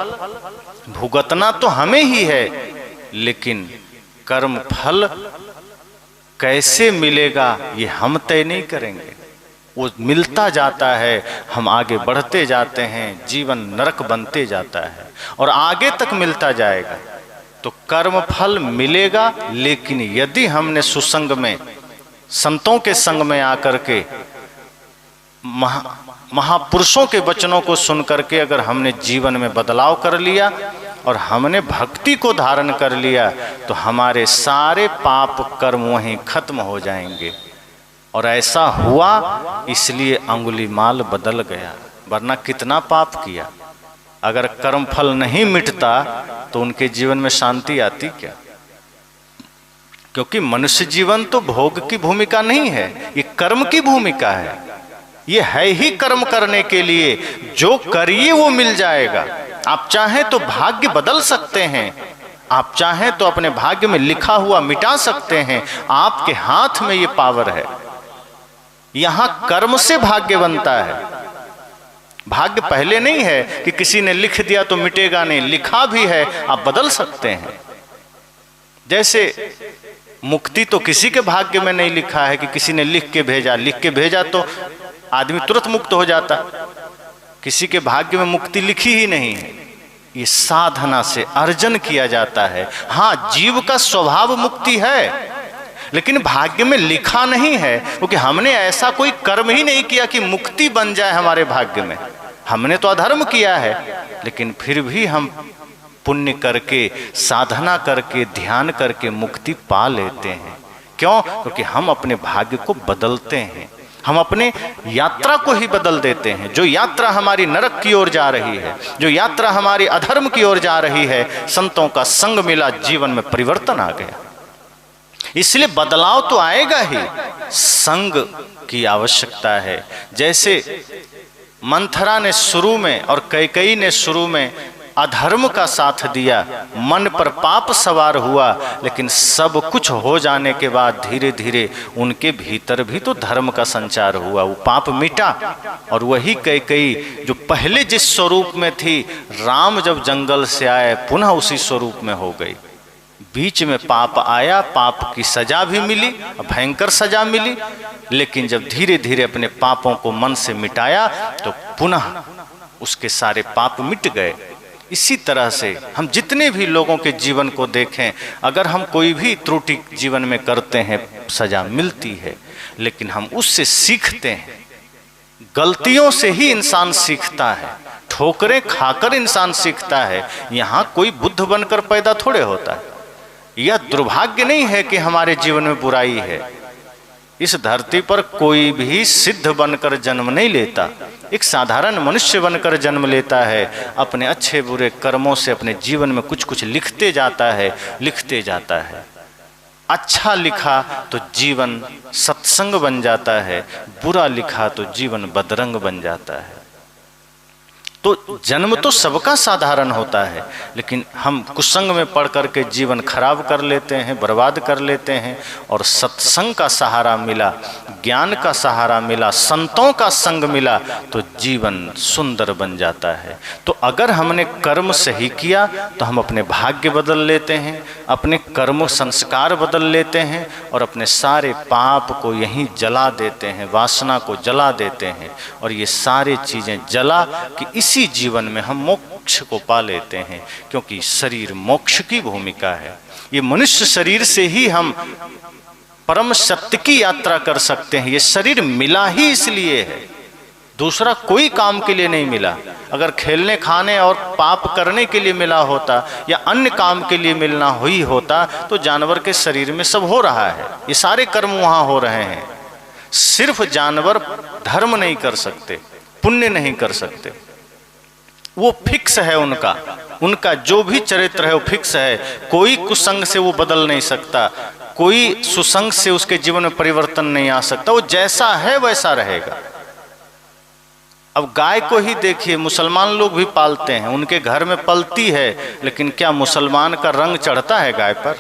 भुगतना तो हमें ही है, लेकिन कर्म फल कैसे मिलेगा ये हम तय नहीं करेंगे। वो मिलता जाता है, हम आगे बढ़ते जाते हैं, जीवन नरक बनते जाता है और आगे तक मिलता जाएगा। तो कर्म फल मिलेगा, लेकिन यदि हमने सुसंग में, संतों के संग में आकर के, महापुरुषों के वचनों को सुन करके अगर हमने जीवन में बदलाव कर लिया और हमने भक्ति को धारण कर लिया, तो हमारे सारे पाप कर्म वहीं खत्म हो जाएंगे। और ऐसा हुआ, इसलिए अंगुलीमाल बदल गया, वरना कितना पाप किया। अगर कर्म फल नहीं मिटता तो उनके जीवन में शांति आती क्या? क्योंकि मनुष्य जीवन तो भोग की भूमिका नहीं है, ये कर्म की भूमिका है। ये है ही कर्म करने के लिए, जो करिए वो मिल जाएगा। आप चाहें तो भाग्य बदल सकते हैं, आप चाहें तो अपने भाग्य में लिखा हुआ मिटा सकते हैं, आपके हाथ में ये पावर है। यहां कर्म से भाग्य बनता है। भाग्य पहले नहीं है कि किसी ने लिख दिया तो मिटेगा नहीं, लिखा भी है, आप बदल सकते हैं। जैसे मुक्ति तो किसी के भाग्य में नहीं लिखा है कि किसी ने लिख के भेजा तो आदमी तुरंत मुक्त हो जाता। किसी के भाग्य में मुक्ति लिखी ही नहीं है, ये साधना से अर्जन किया जाता है। हाँ, जीव का स्वभाव मुक्ति है, लेकिन भाग्य में लिखा नहीं है, क्योंकि हमने ऐसा कोई कर्म ही नहीं किया कि मुक्ति बन जाए हमारे भाग्य में। हमने तो अधर्म किया है, लेकिन फिर भी हम पुण्य करके, साधना करके, ध्यान करके मुक्ति पा लेते हैं। क्यों? क्योंकि हम अपने भाग्य को बदलते हैं, हम अपने यात्रा को ही बदल देते हैं। जो यात्रा हमारी नरक की ओर जा रही है, जो यात्रा हमारी अधर्म की ओर जा रही है, संतों का संग मिला, जीवन में परिवर्तन आ गया। इसलिए बदलाव तो आएगा ही, संग की आवश्यकता है। जैसे मंथरा ने शुरू में और कैकेयी ने शुरू में अधर्म का साथ दिया, मन पर पाप सवार हुआ, लेकिन सब कुछ हो जाने के बाद धीरे धीरे उनके भीतर भी तो धर्म का संचार हुआ, वो पाप मिटा। और वही कैकेयी जो पहले जिस स्वरूप में थी, राम जब जंगल से आए पुनः उसी स्वरूप में हो गई। बीच में पाप आया, पाप की सजा भी मिली, भयंकर सजा मिली, लेकिन जब धीरे धीरे अपने पापों को मन से मिटाया तो पुनः उसके सारे पाप मिट गए। इसी तरह से हम जितने भी लोगों के जीवन को देखें, अगर हम कोई भी त्रुटि जीवन में करते हैं, सजा मिलती है, लेकिन हम उससे सीखते हैं। गलतियों से ही इंसान सीखता है, ठोकरें खाकर इंसान सीखता है। यहाँ कोई बुद्ध बनकर पैदा थोड़े होता है। यह दुर्भाग्य नहीं है कि हमारे जीवन में बुराई है। इस धरती पर कोई भी सिद्ध बनकर जन्म नहीं लेता, एक साधारण मनुष्य बनकर जन्म लेता है। अपने अच्छे बुरे कर्मों से अपने जीवन में कुछ कुछ लिखते जाता है। अच्छा लिखा तो जीवन सत्संग बन जाता है, बुरा लिखा तो जीवन बदरंग बन जाता है। तो जन्म तो सबका साधारण होता है, लेकिन हम कुसंग में पढ़ करके जीवन खराब कर लेते हैं, बर्बाद कर लेते हैं। और सत्संग का सहारा मिला, ज्ञान का सहारा मिला, संतों का संग मिला, तो जीवन सुंदर बन जाता है। तो अगर हमने कर्म सही किया तो हम अपने भाग्य बदल लेते हैं, अपने कर्म संस्कार बदल लेते हैं और अपने सारे पाप को यहीं जला देते हैं, वासना को जला देते हैं। और ये सारी चीज़ें जला कि इसी जीवन में हम मोक्ष को पा लेते हैं, क्योंकि शरीर मोक्ष की भूमिका है। ये मनुष्य शरीर से ही हम परम सत्य की यात्रा कर सकते हैं। ये शरीर मिला ही इसलिए है, दूसरा कोई काम के लिए नहीं मिला। अगर खेलने खाने और पाप करने के लिए मिला होता या अन्य काम के लिए मिलना हुई होता तो जानवर के शरीर में सब हो रहा है, ये सारे कर्म वहाँ हो रहे हैं। सिर्फ जानवर धर्म नहीं कर सकते, पुण्य नहीं कर सकते, वो फिक्स है उनका जो भी चरित्र है वो फिक्स है। कोई कुसंग से वो बदल नहीं सकता, कोई सुसंग से उसके जीवन में परिवर्तन नहीं आ सकता। वो जैसा है वैसा रहेगा। अब गाय को ही देखिए, मुसलमान लोग भी पालते हैं, उनके घर में पलती है, लेकिन क्या मुसलमान का रंग चढ़ता है गाय पर?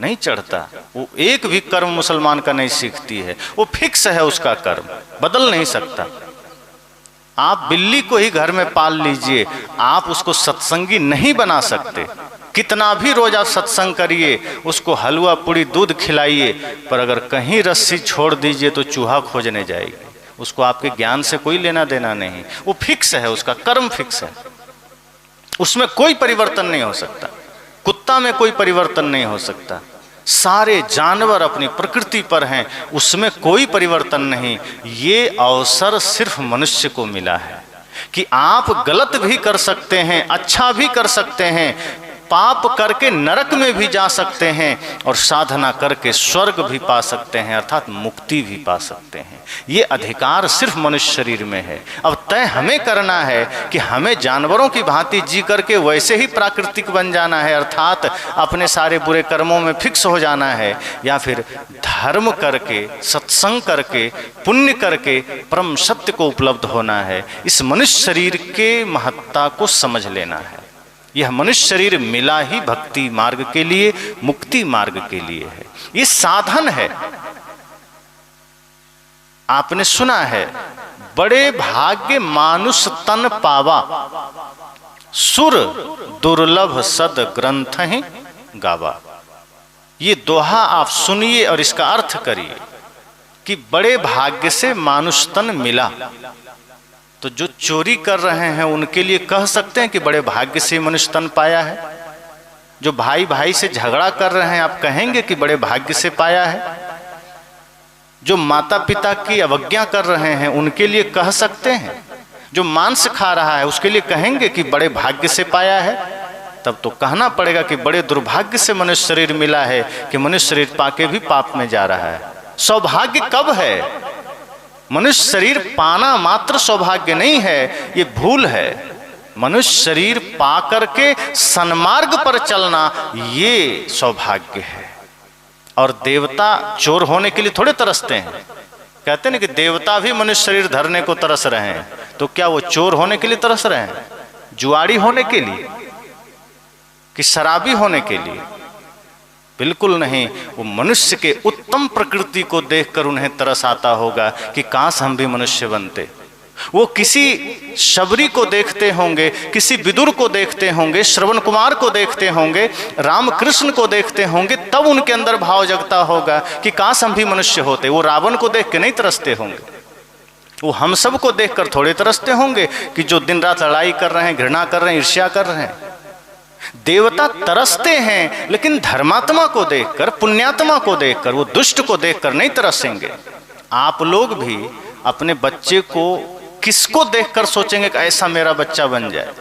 नहीं चढ़ता। वो एक भी कर्म मुसलमान का नहीं सीखती है, वो फिक्स है, उसका कर्म बदल नहीं सकता। आप बिल्ली को ही घर में पाल लीजिए, आप उसको सत्संगी नहीं बना सकते। कितना भी रोज आप सत्संग करिए, उसको हलवा पूड़ी दूध खिलाइए, पर अगर कहीं रस्सी छोड़ दीजिए तो चूहा खोजने जाएगी। उसको आपके ज्ञान से कोई लेना देना नहीं, वो फिक्स है, उसका कर्म फिक्स है, उसमें कोई परिवर्तन नहीं हो सकता। कुत्ता में कोई परिवर्तन नहीं हो सकता, सारे जानवर अपनी प्रकृति पर हैं, उसमें कोई परिवर्तन नहीं। ये अवसर सिर्फ मनुष्य को मिला है कि आप गलत भी कर सकते हैं, अच्छा भी कर सकते हैं, पाप करके नरक में भी जा सकते हैं और साधना करके स्वर्ग भी पा सकते हैं, अर्थात मुक्ति भी पा सकते हैं। ये अधिकार सिर्फ मनुष्य शरीर में है। अब तय हमें करना है कि हमें जानवरों की भांति जी करके वैसे ही प्राकृतिक बन जाना है, अर्थात अपने सारे बुरे कर्मों में फिक्स हो जाना है, या फिर धर्म करके, सत्संग करके, पुण्य करके परम सत्य को उपलब्ध होना है। इस मनुष्य शरीर के महत्ता को समझ लेना है। यह मनुष्य शरीर मिला ही भक्ति मार्ग के लिए, मुक्ति मार्ग के लिए है। ये साधन है। आपने सुना है, बड़े भाग्य मानुष तन पावा, सुर दुर्लभ सद ग्रंथ ही गावा। ये दोहा आप सुनिए और इसका अर्थ करिए कि बड़े भाग्य से मानुष तन मिला। तो जो चोरी कर रहे हैं उनके लिए कह सकते हैं कि बड़े भाग्य से मनुष्य तन पाया है। जो भाई भाई से झगड़ा कर रहे हैं, आप कहेंगे कि बड़े भाग्य से पाया है। जो माता पिता की अवज्ञा कर रहे हैं उनके लिए कह सकते हैं। जो मांस खा रहा है उसके लिए कहेंगे कि बड़े भाग्य से पाया है। तब तो कहना पड़ेगा कि बड़े दुर्भाग्य से मनुष्य शरीर मिला है कि मनुष्य शरीर पाके भी पाप में जा रहा है। सौभाग्य कब है? मनुष्य शरीर पाना मात्र सौभाग्य नहीं है, ये भूल है। मनुष्य शरीर पा करके सन्मार्ग पर चलना ये सौभाग्य है। और देवता चोर होने के लिए थोड़े तरसते हैं। कहते हैं कि देवता भी मनुष्य शरीर धरने को तरस रहे हैं, तो क्या वो चोर होने के लिए तरस रहे हैं? जुआड़ी होने के लिए कि शराबी होने के लिए? बिल्कुल नहीं। वो मनुष्य के उत्तम प्रकृति को देखकर उन्हें तरस आता होगा कि काश हम भी मनुष्य बनते। वो किसी शबरी को देखते होंगे, किसी विदुर को देखते होंगे, श्रवण कुमार को देखते होंगे, रामकृष्ण को देखते होंगे, तब उनके अंदर भाव जगता होगा कि काश हम भी मनुष्य होते। वो रावण को देख के नहीं तरसते होंगे, वो हम सब को देखकर थोड़े तरसते होंगे कि जो दिन रात लड़ाई कर रहे हैं, घृणा कर रहे हैं, ईर्ष्या कर रहे हैं। देवता तरसते हैं, लेकिन धर्मात्मा को देखकर, पुण्यात्मा को देखकर, वो दुष्ट को देखकर नहीं तरसेंगे। आप लोग भी अपने बच्चे को किसको देखकर सोचेंगे कि ऐसा मेरा बच्चा बन जाए?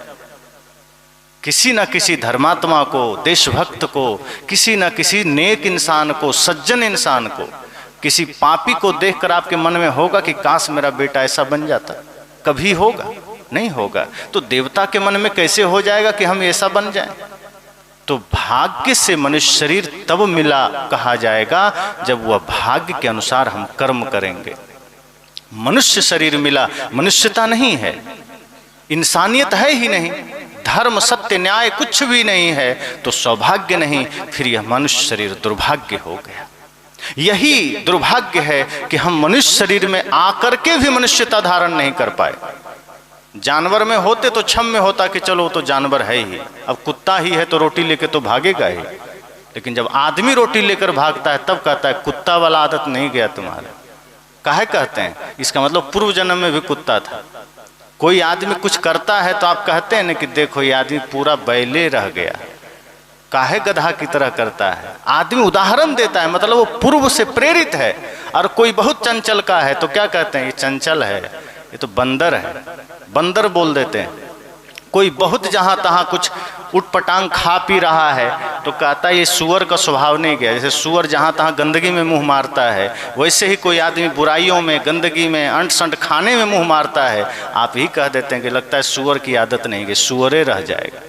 किसी न किसी धर्मात्मा को, देशभक्त को, किसी न किसी नेक इंसान को, सज्जन इंसान को। किसी पापी को देखकर आपके मन में होगा कि काश मेरा बेटा ऐसा बन जाता? कभी होगा? नहीं होगा। तो देवता के मन में कैसे हो जाएगा कि हम ऐसा बन जाएं? तो भाग्य से मनुष्य शरीर तब मिला कहा जाएगा जब वह भाग्य के अनुसार हम कर्म करेंगे। मनुष्य शरीर मिला, मनुष्यता नहीं है, इंसानियत है ही नहीं, धर्म सत्य न्याय कुछ भी नहीं है, तो सौभाग्य नहीं, फिर यह मनुष्य शरीर दुर्भाग्य हो गया। यही दुर्भाग्य है कि हम मनुष्य शरीर में आकर के भी मनुष्यता धारण नहीं कर पाए। जानवर में होते तो क्षम में होता कि चलो तो जानवर है ही, अब कुत्ता ही है तो रोटी लेके तो भागेगा ही। लेकिन जब आदमी रोटी लेकर भागता है तब कहता है कुत्ता वाला आदत नहीं गया तुम्हारा। काहे कहते हैं? इसका मतलब पूर्व जन्म में भी कुत्ता था। कोई आदमी कुछ करता है तो आप कहते हैं ना कि देखो ये आदमी पूरा बैले रह गया, काहे गधा की तरह करता है। आदमी उदाहरण देता है, मतलब वो पूर्व से प्रेरित है। और कोई बहुत चंचल का है तो क्या कहते हैं? ये चंचल है, ये तो बंदर है, बंदर बोल देते हैं। कोई बहुत जहां तहां कुछ उटपटांग खा पी रहा है तो कहता है ये सुअर का स्वभाव नहीं गया। जैसे सुअर जहां तहां गंदगी में मुंह मारता है, वैसे ही कोई आदमी बुराइयों में, गंदगी में, अंट संट खाने में मुंह मारता है। आप ही कह देते हैं कि लगता है सुअर की आदत नहीं गई, सुअरे रह जाएगा।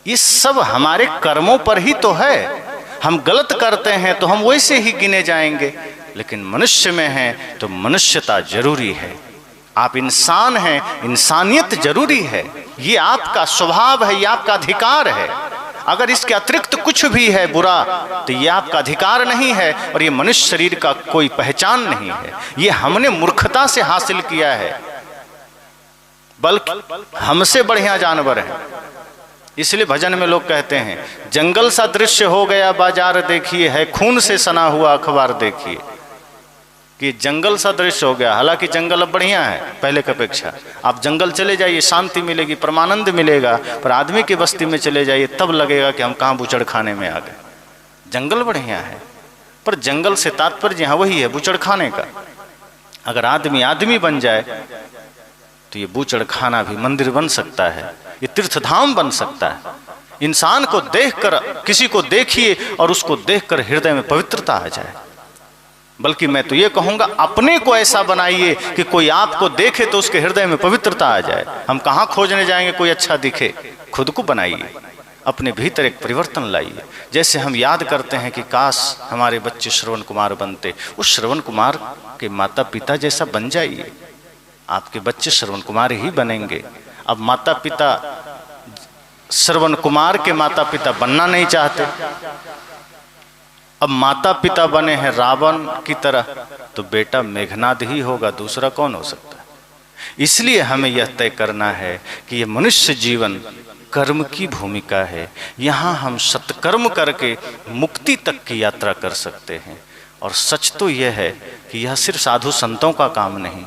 ये सब हमारे कर्मों पर ही तो है। हम गलत करते हैं तो हम वैसे ही गिने जाएंगे। लेकिन मनुष्य में है तो मनुष्यता जरूरी है। आप इंसान हैं, इंसानियत जरूरी है। ये आपका स्वभाव है, ये आपका अधिकार है। अगर इसके अतिरिक्त कुछ भी है बुरा तो ये आपका अधिकार नहीं है और ये मनुष्य शरीर का कोई पहचान नहीं है। ये हमने मूर्खता से हासिल किया है, बल्कि हमसे बढ़िया जानवर है। इसलिए भजन में लोग कहते हैं जंगल सा दृश्य हो गया बाजार देखिए, है खून से सना हुआ अखबार देखिए। कि जंगल सा दृश्य हो गया। हालांकि जंगल अब बढ़िया है पहले की अपेक्षा, आप जंगल चले जाइए शांति मिलेगी, परमानंद मिलेगा, पर आदमी की बस्ती में चले जाइए तब लगेगा कि हम कहाँ बूचड़ खाने में आ गए। जंगल बढ़िया है पर जंगल से तात्पर्य यहाँ वही है, बूचड़ खाने का। अगर आदमी आदमी बन जाए तो ये बूचड़ खाना भी मंदिर बन सकता है, ये तीर्थधाम बन सकता है। इंसान को देखकर, किसी को देखिए और उसको देखकर हृदय में पवित्रता आ जाए। बल्कि मैं तो ये कहूंगा अपने को ऐसा बनाइए कि कोई आपको देखे तो उसके हृदय में पवित्रता आ जाए। हम कहाँ खोजने जाएंगे कोई अच्छा दिखे, खुद को बनाइए, अपने भीतर एक परिवर्तन लाइए। जैसे हम याद करते हैं कि काश हमारे बच्चे श्रवण कुमार बनते, उस श्रवण कुमार के माता पिता जैसा बन जाइए। आपके बच्चे श्रवण कुमार ही बनेंगे। अब माता पिता श्रवण कुमार के माता पिता बनना नहीं चाहते, अब माता पिता बने हैं रावण की तरह, तो बेटा मेघनाद ही होगा, दूसरा कौन हो सकता है। इसलिए हमें यह तय करना है कि यह मनुष्य जीवन कर्म की भूमिका है। यहाँ हम सत्कर्म करके मुक्ति तक की यात्रा कर सकते हैं। और सच तो यह है कि यह सिर्फ साधु संतों का काम नहीं,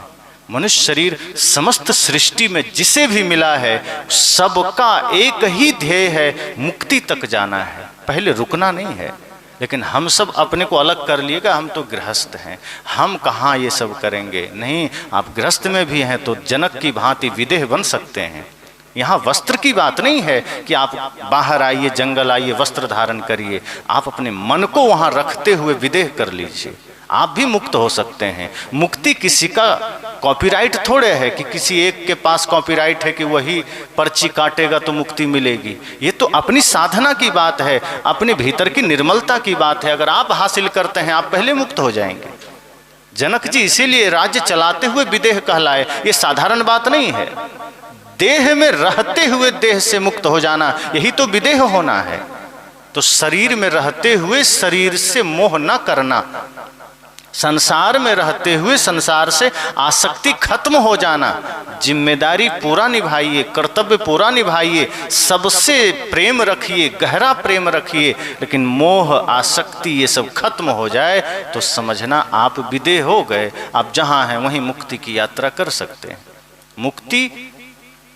मनुष्य शरीर समस्त सृष्टि में जिसे भी मिला है सबका एक ही ध्येय है, मुक्ति तक जाना है, पहले रुकना नहीं है। लेकिन हम सब अपने को अलग कर लिएगा, हम तो गृहस्थ हैं, हम कहाँ ये सब करेंगे। नहीं, आप गृहस्थ में भी हैं तो जनक की भांति विदेह बन सकते हैं। यहाँ वस्त्र की बात नहीं है कि आप बाहर आइए, जंगल आइए, वस्त्र धारण करिए। आप अपने मन को वहाँ रखते हुए विदेह कर लीजिए, आप भी मुक्त हो सकते हैं। मुक्ति किसी का कॉपीराइट थोड़े है कि किसी एक के पास कॉपीराइट है कि वही पर्ची काटेगा तो मुक्ति मिलेगी। ये तो अपनी साधना की बात है, अपने भीतर की निर्मलता की बात है। अगर आप हासिल करते हैं आप पहले मुक्त हो जाएंगे। जनक जी इसीलिए राज्य चलाते हुए विदेह कहलाए, ये साधारण बात नहीं है। देह में रहते हुए देह से मुक्त हो जाना, यही तो विदेह होना है। तो शरीर में रहते हुए शरीर से मोह न करना, संसार में रहते हुए संसार से आसक्ति खत्म हो जाना, जिम्मेदारी पूरा निभाइए, कर्तव्य पूरा निभाइए, सबसे प्रेम रखिए, गहरा प्रेम रखिए, लेकिन मोह आसक्ति ये सब खत्म हो जाए तो समझना आप विदेह हो गए। आप जहाँ हैं वहीं मुक्ति की यात्रा कर सकते हैं। मुक्ति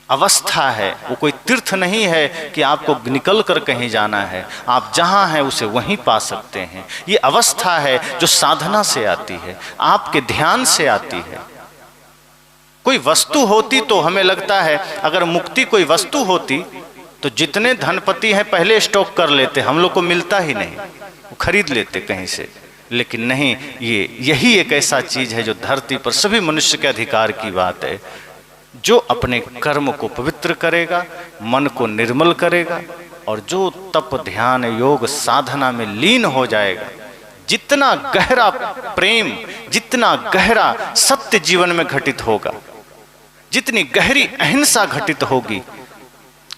अवस्था है, वो कोई तीर्थ नहीं है कि आपको निकल कर कहीं जाना है। आप जहाँ हैं उसे वहीं पा सकते हैं। ये अवस्था है जो साधना से आती है, आपके ध्यान से आती है। कोई वस्तु होती तो हमें लगता है अगर मुक्ति कोई वस्तु होती तो जितने धनपति हैं पहले स्टॉक कर लेते, हम लोग को मिलता ही नहीं, वो खरीद लेते कहीं से। लेकिन नहीं, यही एक ऐसा चीज है जो धरती पर सभी मनुष्य के अधिकार की बात है। जो अपने कर्म को पवित्र करेगा, मन को निर्मल करेगा और जो तप ध्यान योग साधना में लीन हो जाएगा, जितना गहरा प्रेम, जितना गहरा सत्य जीवन में घटित होगा, जितनी गहरी अहिंसा घटित होगी,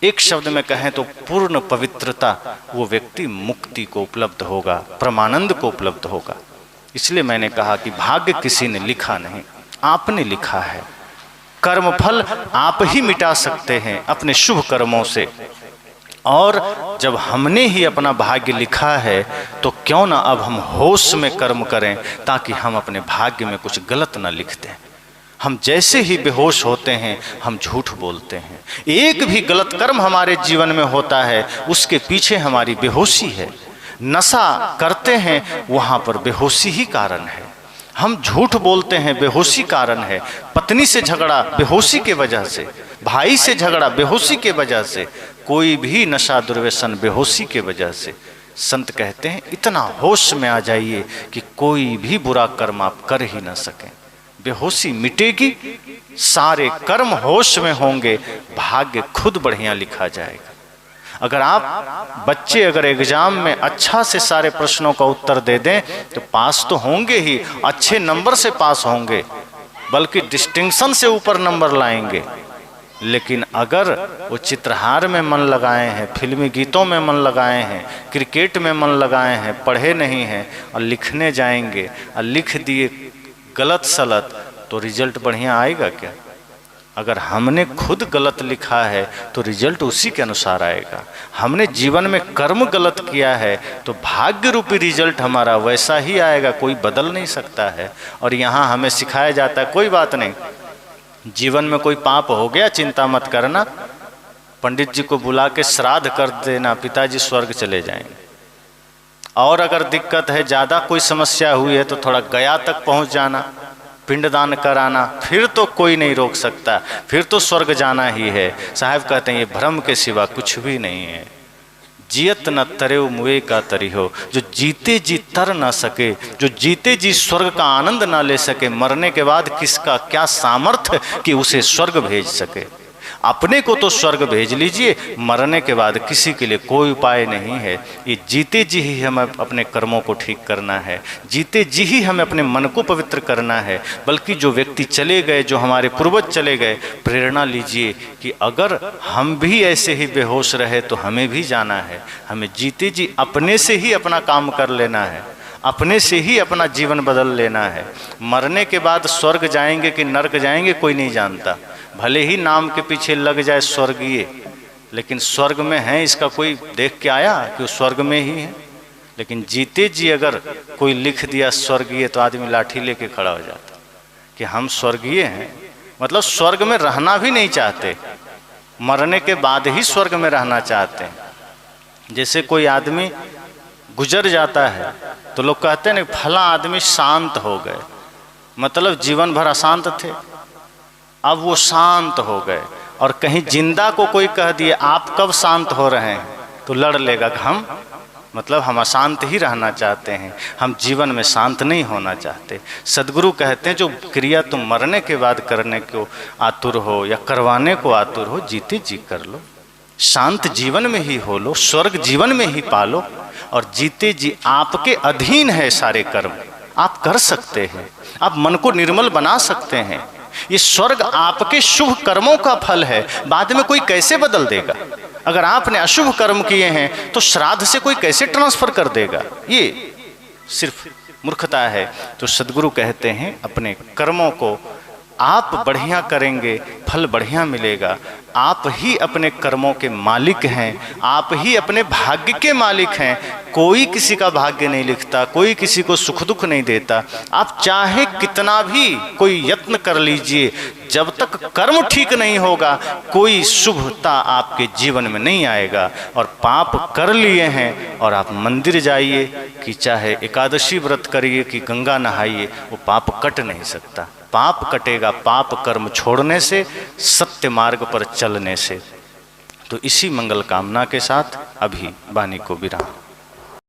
एक शब्द में कहें तो पूर्ण पवित्रता, वो व्यक्ति मुक्ति को उपलब्ध होगा, परमानंद को उपलब्ध होगा। इसलिए मैंने कहा कि भाग्य किसी ने लिखा नहीं, आपने लिखा है। कर्मफल आप ही मिटा सकते हैं अपने शुभ कर्मों से। और जब हमने ही अपना भाग्य लिखा है तो क्यों ना अब हम होश में कर्म करें ताकि हम अपने भाग्य में कुछ गलत ना लिख दें। हम जैसे ही बेहोश होते हैं हम झूठ बोलते हैं। एक भी गलत कर्म हमारे जीवन में होता है उसके पीछे हमारी बेहोशी है। नशा करते हैं वहाँ पर बेहोशी ही कारण है। हम झूठ बोलते हैं बेहोशी कारण है। पत्नी से झगड़ा बेहोशी के वजह से, भाई से झगड़ा बेहोशी के वजह से, कोई भी नशा दुर्व्यसन बेहोशी के वजह से। संत कहते हैं इतना होश में आ जाइए कि कोई भी बुरा कर्म आप कर ही ना सकें। बेहोशी मिटेगी, सारे कर्म होश में होंगे, भाग्य खुद बढ़िया लिखा जाएगा। अगर आप बच्चे अगर एग्जाम में अच्छा से सारे प्रश्नों का उत्तर दे दें तो पास तो होंगे ही, अच्छे नंबर से पास होंगे, बल्कि डिस्टिंक्शन से ऊपर नंबर लाएंगे। लेकिन अगर वो चित्रहार में मन लगाए हैं, फिल्मी गीतों में मन लगाए हैं, क्रिकेट में मन लगाए हैं, पढ़े नहीं हैं और लिखने जाएंगे और लिख दिए गलत सलत, तो रिजल्ट बढ़िया आएगा क्या? अगर हमने खुद गलत लिखा है तो रिजल्ट उसी के अनुसार आएगा। हमने जीवन में कर्म गलत किया है तो भाग्य रूपी रिजल्ट हमारा वैसा ही आएगा, कोई बदल नहीं सकता है। और यहाँ हमें सिखाया जाता है कोई बात नहीं, जीवन में कोई पाप हो गया चिंता मत करना, पंडित जी को बुला के श्राद्ध कर देना, पिताजी स्वर्ग चले जाएंगे। और अगर दिक्कत है, ज़्यादा कोई समस्या हुई है तो थोड़ा गया तक पहुँच जाना, पिंडदान कराना, फिर तो कोई नहीं रोक सकता, फिर तो स्वर्ग जाना ही है। साहब कहते हैं ये भ्रम के सिवा कुछ भी नहीं है। जियत न तरेव मुए का तरी हो, जो जीते जी तर ना सके, जो जीते जी स्वर्ग का आनंद ना ले सके, मरने के बाद किसका क्या सामर्थ्य कि उसे स्वर्ग भेज सके। अपने को तो स्वर्ग भेज लीजिए, मरने के बाद किसी के लिए कोई उपाय नहीं है। ये जीते जी ही हमें अपने कर्मों को ठीक करना है, जीते जी ही हमें अपने मन को पवित्र करना है। बल्कि जो व्यक्ति चले गए, जो हमारे पूर्वज चले गए, प्रेरणा लीजिए कि अगर हम भी ऐसे ही बेहोश रहे तो हमें भी जाना है। हमें जीते जी अपने से ही अपना काम कर लेना है, अपने से ही अपना जीवन बदल लेना है। मरने के बाद स्वर्ग जाएंगे कि नरक जाएंगे कोई नहीं जानता। भले ही नाम के पीछे लग जाए स्वर्गीय, लेकिन स्वर्ग में है इसका कोई देख के आया कि वो स्वर्ग में ही है। लेकिन जीते जी अगर कोई लिख दिया स्वर्गीय तो आदमी लाठी लेके खड़ा हो जाता कि हम स्वर्गीय हैं, मतलब स्वर्ग में रहना भी नहीं चाहते, मरने के बाद ही स्वर्ग में रहना चाहते हैं। जैसे कोई आदमी गुजर जाता है तो लोग कहते हैं ना फला आदमी शांत हो गए, मतलब जीवन भर अशांत थे, अब वो शांत हो गए। और कहीं जिंदा को कोई कह दिए आप कब शांत हो रहे हैं तो लड़ लेगा कि हम अशांत ही रहना चाहते हैं, हम जीवन में शांत नहीं होना चाहते। सदगुरु कहते हैं जो क्रिया तुम मरने के बाद करने को आतुर हो या करवाने को आतुर हो, जीते जी कर लो, शांत जीवन में ही हो लो, स्वर्ग जीवन में ही पालो। और जीते जी आपके अधीन है सारे कर्म, आप कर सकते हैं, आप मन को निर्मल बना सकते हैं। ये स्वर्ग आपके शुभ कर्मों का फल है, बाद में कोई कैसे बदल देगा। अगर आपने अशुभ कर्म किए हैं तो श्राद्ध से कोई कैसे ट्रांसफर कर देगा, ये सिर्फ मूर्खता है। तो सदगुरु कहते हैं अपने कर्मों को आप बढ़िया करेंगे फल बढ़िया मिलेगा। आप ही अपने कर्मों के मालिक हैं, आप ही अपने भाग्य के मालिक हैं। कोई किसी का भाग्य नहीं लिखता, कोई किसी को सुख दुख नहीं देता। आप चाहे कितना भी कोई यत्न कर लीजिए, जब तक कर्म ठीक नहीं होगा कोई शुभता आपके जीवन में नहीं आएगा। और पाप कर लिए हैं और आप मंदिर जाइए कि चाहे एकादशी व्रत करिए कि गंगा नहाइए, वो पाप कट नहीं सकता। पाप कटेगा पाप कर्म छोड़ने से, सत्य मार्ग पर चलने से। तो इसी मंगल कामना के साथ अभी वाणी को विराम।